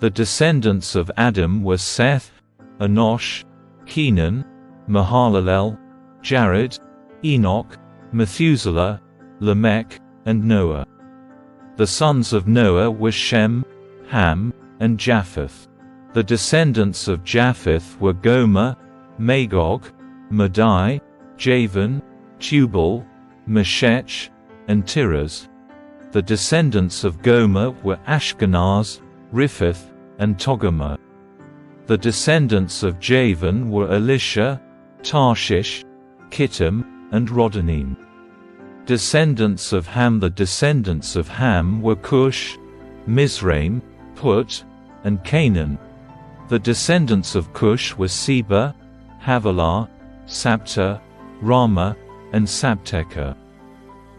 The descendants of Adam were Seth, Enosh, Kenan, Mahalalel, Jared, Enoch, Methuselah, Lamech, and Noah. The sons of Noah were Shem, Ham, and Japheth. The descendants of Japheth were Gomer, Magog, Madai, Javan, Tubal, Meshech, and Tiras. The descendants of Gomer were Ashkenaz, Riphath, and Togarmah. The descendants of Javan were Elisha, Tarshish, Kittim, and Rodanim. Descendants of Ham. The descendants of Ham were Cush, Mizraim, Put, and Canaan. The descendants of Cush were Seba, Havilah, Sabta, Rama, and Sabteca.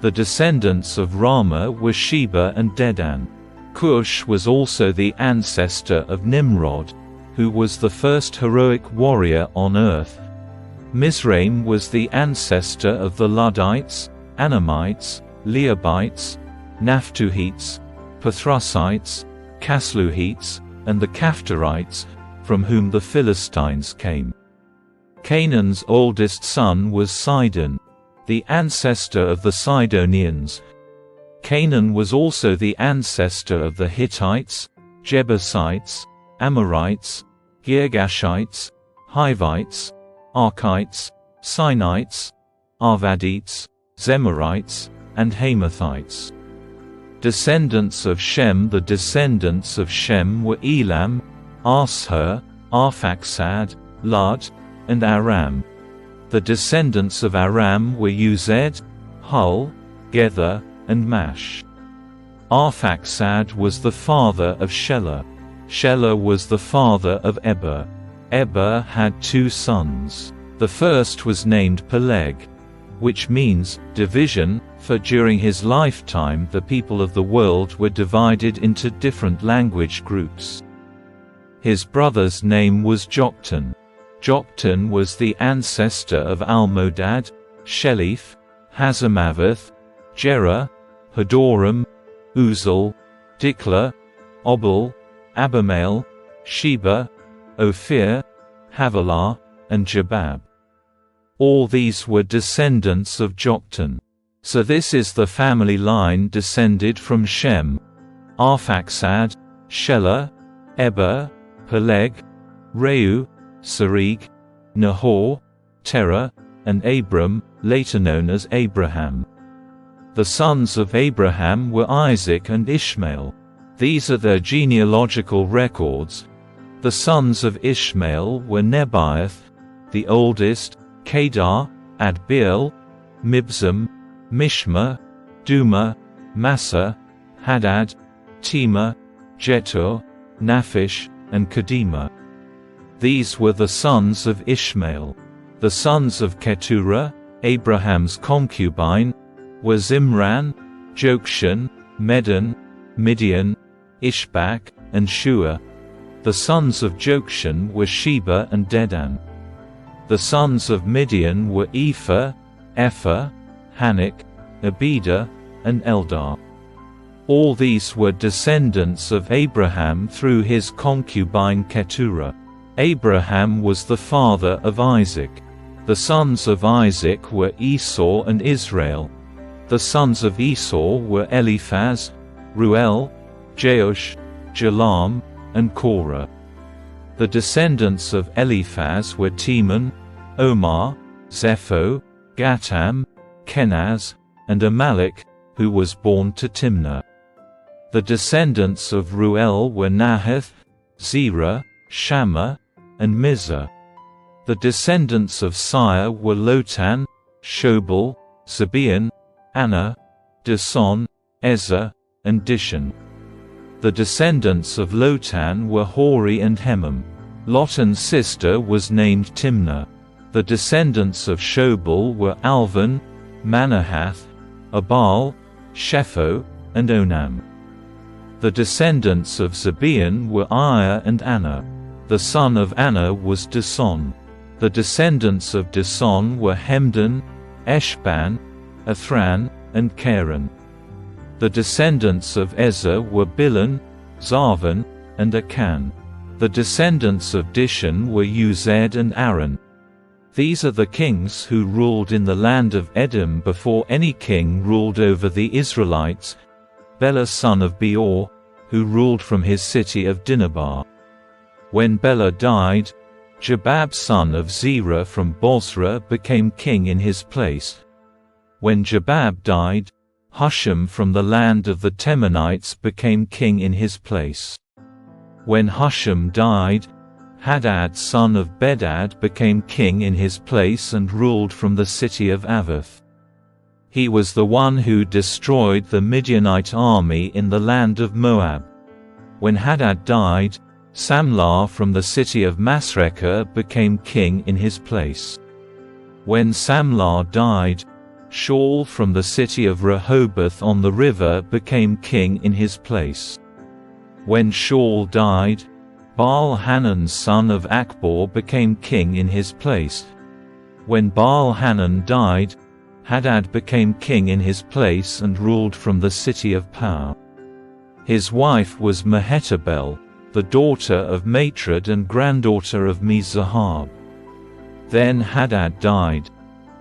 The descendants of Rama were Sheba and Dedan. Cush was also the ancestor of Nimrod, who was the first heroic warrior on earth. Mizraim was the ancestor of the Luddites, Anamites, Leabites, Naphtuhites, Pathrusites, Casluhites, and the Caphtorites, from whom the Philistines came. Canaan's oldest son was Sidon, the ancestor of the Sidonians. Canaan was also the ancestor of the Hittites, Jebusites, Amorites, Girgashites, Hivites, Archites, Sinites, Arvadites, Zemarites, and Hamathites. Descendants of Shem. The descendants of Shem were Elam, Ashur, Arphaxad, Lud, and Aram. The descendants of Aram were Uzed, Hul, Gether, and Mash. Arphaxad was the father of Shelah. Shelah was the father of Eber. Eber had 2 sons. The first was named Peleg, which means division, for during his lifetime the people of the world were divided into different language groups. His brother's name was Joktan. Joktan was the ancestor of Almodad, Sheliph, Hazarmaveth, Jerah, Hadoram, Uzal, Dikla, Obal, Abimael, Sheba, Ophir, Havilah, and Jabab. All these were descendants of Joktan. So this is the family line descended from Shem: Arphaxad, Shelah, Eber, Peleg, Reu, Sereg, Nahor, Terah, and Abram, later known as Abraham. The sons of Abraham were Isaac and Ishmael. These are their genealogical records. The sons of Ishmael were Nebaioth, the oldest, Kedar, Adbeel, Mibzam, Mishma, Duma, Massa, Hadad, Tema, Jetur, Naphish, and Kedemah. These were the sons of Ishmael. The sons of Keturah, Abraham's concubine, were Zimran, Jokshan, Medan, Midian, Ishbak, and Shua. The sons of Jokshan were Sheba and Dedan. The sons of Midian were Ephah, Epher, Hanik, Abida, and Eldar. All these were descendants of Abraham through his concubine Keturah. Abraham was the father of Isaac. The sons of Isaac were Esau and Israel. The sons of Esau were Eliphaz, Ruel, Jeush, Jalam, and Korah. The descendants of Eliphaz were Teman, Omar, Zepho, Gatam, Kenaz, and Amalek, who was born to Timnah. The descendants of Ruel were Nahath, Zerah, Shammah, and Mizah. The descendants of Sire were Lotan, Shobal, Zibeon, Anna, Dison, Ezer, and Dishan. The descendants of Lotan were Hori and Hemam. Lotan's sister was named Timnah. The descendants of Shobal were Alvan, Manahath, Abal, Shepho, and Onam. The descendants of Zibeon were Aya and Anna. The son of Anna was Dison. The descendants of Dison were Hemdan, Eshban, Athran, and Karen. The descendants of Ezer were Bilan, Zarvan, and Achan. The descendants of Dishon were Uzed and Aaron. These are the kings who ruled in the land of Edom before any king ruled over the Israelites. Bela son of Beor, who ruled from his city of Dinhabah. When Bela died, Jobab son of Zerah from Bozrah became king in his place. When Jobab died, Husham from the land of the Temanites became king in his place. When Husham died, Hadad son of Bedad became king in his place and ruled from the city of Avith. He was the one who destroyed the Midianite army in the land of Moab. When Hadad died, Samlah from the city of Masrekah became king in his place. When Samlah died, Shaul from the city of Rehoboth on the river became king in his place. When Shaul died, Baal-Hanan son of Akbor became king in his place. When Baal-Hanan died, Hadad became king in his place and ruled from the city of Pau. His wife was Mehetabel, the daughter of Matrad and granddaughter of Me-Zahab. Then Hadad died.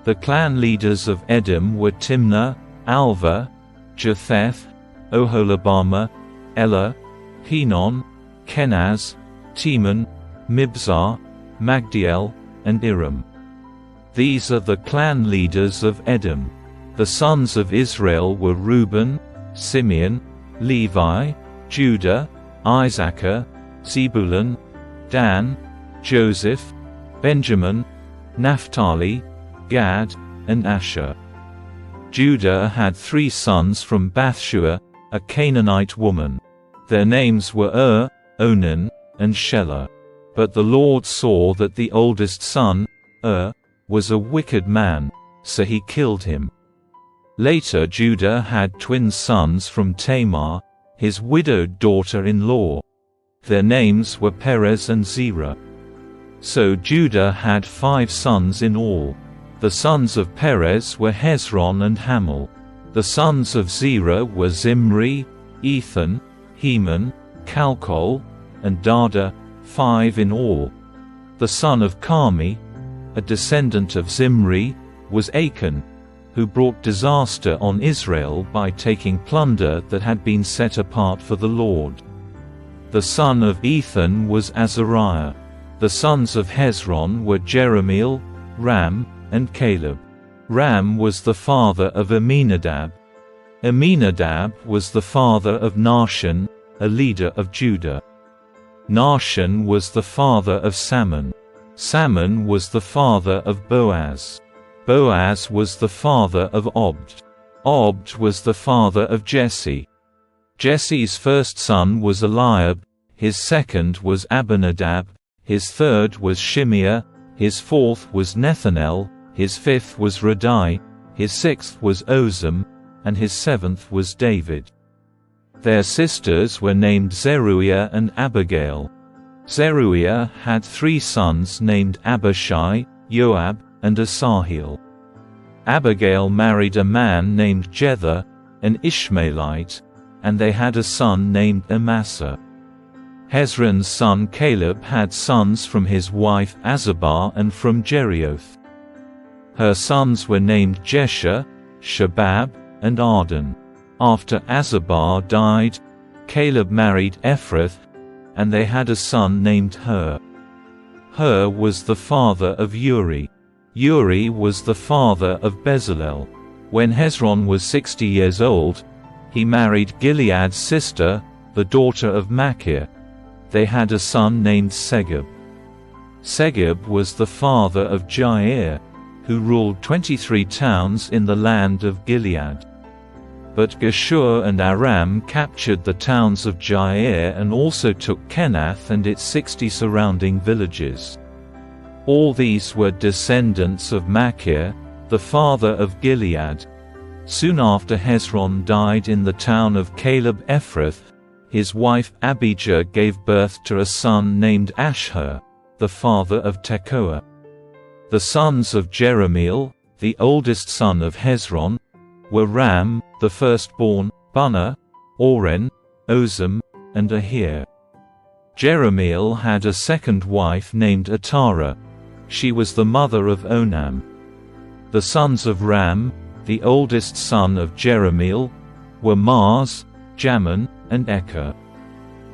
The clan leaders of Edom were Timnah, Alvah, Japheth, Oholibamah, Elah, Henon, Kenaz, Teman, Mibzar, Magdiel, and Iram. These are the clan leaders of Edom. The sons of Israel were Reuben, Simeon, Levi, Judah, Issachar, Zebulun, Dan, Joseph, Benjamin, Naphtali, Gad, and Asher. Judah had 3 sons from Bathshua, a Canaanite woman. Their names were Onan, and Shelah. But the Lord saw that the oldest son, was a wicked man, so he killed him. Later Judah had twin sons from Tamar, his widowed daughter-in-law. Their names were Perez and Zerah. So Judah had 5 sons in all. The sons of Perez were Hezron and Hamul. The sons of Zerah were Zimri, Ethan, Heman, Calcol, and Darda, 5 in all. The son of Carmi, a descendant of Zimri, was Achan, who brought disaster on Israel by taking plunder that had been set apart for the Lord. The son of Ethan was Azariah. The sons of Hezron were Jerahmeel, Ram, and Caleb. Ram was the father of Amminadab. Amminadab was the father of Nahshon, a leader of Judah. Nahshon was the father of Salmon. Salmon was the father of Boaz. Boaz was the father of Obed. Obed was the father of Jesse. Jesse's first son was Eliab, his second was Abinadab, his third was Shimeah, his fourth was Nethanel, his fifth was Radai, his sixth was Ozem, and his seventh was David. Their sisters were named Zeruiah and Abigail. Zeruiah had 3 sons named Abishai, Joab, and Asahel. Abigail married a man named Jether, an Ishmaelite, and they had a son named Amasa. Hezron's son Caleb had sons from his wife Azabah and from Jerioth. Her sons were named Jesher, Shabab, and Arden. After Azabah died, Caleb married Ephrath, and they had a son named Hur. Hur was the father of Uri. Uri was the father of Bezalel. When Hezron was 60 years old, he married Gilead's sister, the daughter of Machir. They had a son named Segub. Segub was the father of Jair, who ruled 23 towns in the land of Gilead. But Geshur and Aram captured the towns of Jair and also took Kenath and its 60 surrounding villages. All these were descendants of Machir, the father of Gilead. Soon after Hezron died in the town of Caleb Ephrath, his wife Abijah gave birth to a son named Ashur, the father of Tekoa. The sons of Jerahmeel, the oldest son of Hezron, were Ram, the firstborn, Bunah, Oren, Ozem, and Ahir. Jerahmeel had a second wife named Atara. She was the mother of Onam. The sons of Ram, the oldest son of Jerahmeel, were Mars, Jamin, and Eker.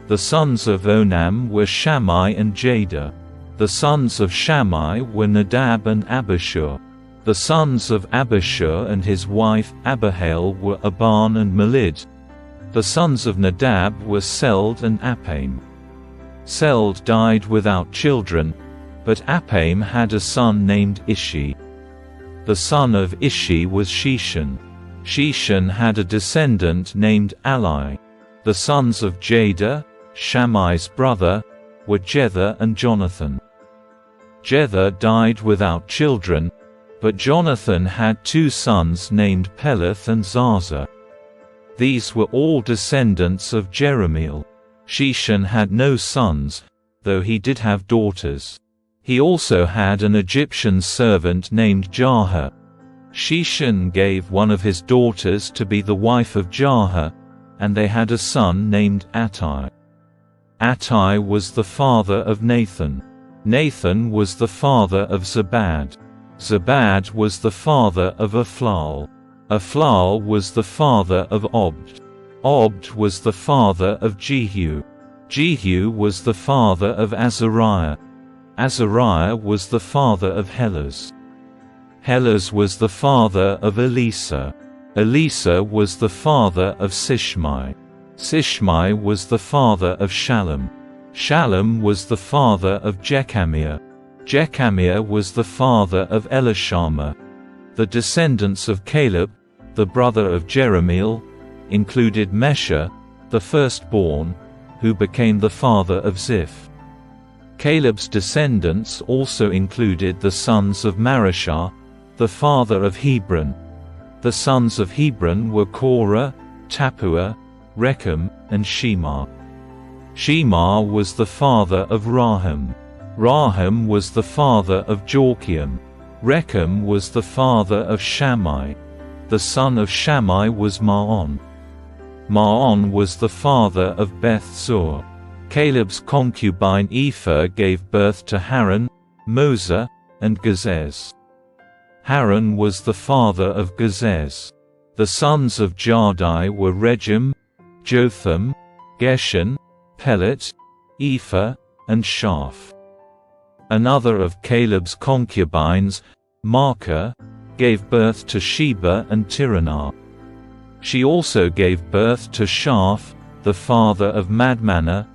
The sons of Onam were Shammai and Jada. The sons of Shammai were Nadab and Abishur. The sons of Abishur and his wife Abihail were Aban and Melid. The sons of Nadab were Seld and Appaim. Seld died without children, but Appaim had a son named Ishi. The son of Ishi was Sheshan. Sheshan had a descendant named Ali. The sons of Jada, Shammai's brother, were Jether and Jonathan. Jether died without children, but Jonathan had two sons named Peleth and Zaza. These were all descendants of Jerahmeel. Sheshan had no sons, though he did have daughters. He also had an Egyptian servant named Jarha. Sheshan gave one of his daughters to be the wife of Jarha, and they had a son named Attai. Attai was the father of Nathan. Nathan was the father of Zabad. Zabad was the father of Aphlal. Aphlal was the father of Obd. Obd was the father of Jehu. Jehu was the father of Azariah. Azariah was the father of Helez. Helez was the father of Elisa. Elisa was the father of Sishmai. Sishmai was the father of Shallum. Shallum was the father of Jechamiah. Jechamiah was the father of Elishama. The descendants of Caleb, the brother of Jerahmeel, included Mesha, the firstborn, who became the father of Ziph. Caleb's descendants also included the sons of Mareshah, the father of Hebron. The sons of Hebron were Korah, Tappuah, Rechem, and Shemar. Shemar was the father of Raham. Raham was the father of Jorkiam. Rechem was the father of Shammai. The son of Shammai was Maon. Maon was the father of Beth-zur. Caleb's concubine Ephah gave birth to Haran, Mosa, and Gazez. Haran was the father of Gazez. The sons of Jardai were Regem, Jotham, Geshan, Pelet, Ephah, and Shaph. Another of Caleb's concubines, Maacah, gave birth to Sheba and Tiranah. She also gave birth to Shaph, the father of Madmannah,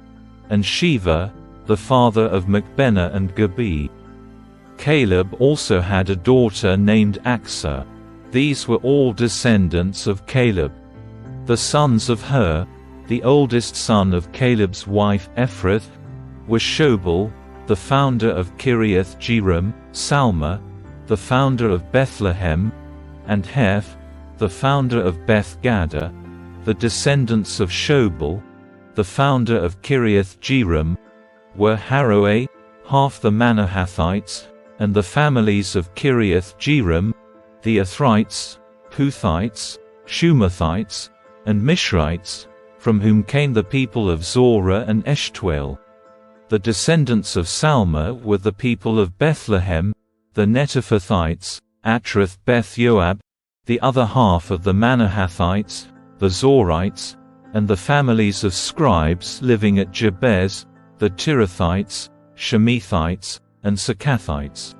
and Sheva, the father of Macbenah and Gabi. Caleb also had a daughter named Achsah. These were all descendants of Caleb. The sons of Hur, the oldest son of Caleb's wife Ephrath, were Shobal, the founder of Kiriath Jearim, Salma, the founder of Bethlehem, and Heph, the founder of Beth Gaddah. The descendants of Shobal, the founder of Kiriath Jearim, were Haroeh, half the Manahathites, and the families of Kiriath Jearim, the Ithrites, Puthites, Shumathites, and Mishrites, from whom came the people of Zorah and Eshtaol. The descendants of Salma were the people of Bethlehem, the Netophathites, Atrath Beth Yoab, the other half of the Manahathites, the Zorites, and the families of scribes living at Jabez, the Tirathites, Shemithites, and Succathites.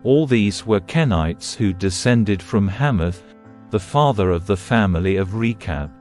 All these were Kenites who descended from Hamath, the father of the family of Rechab.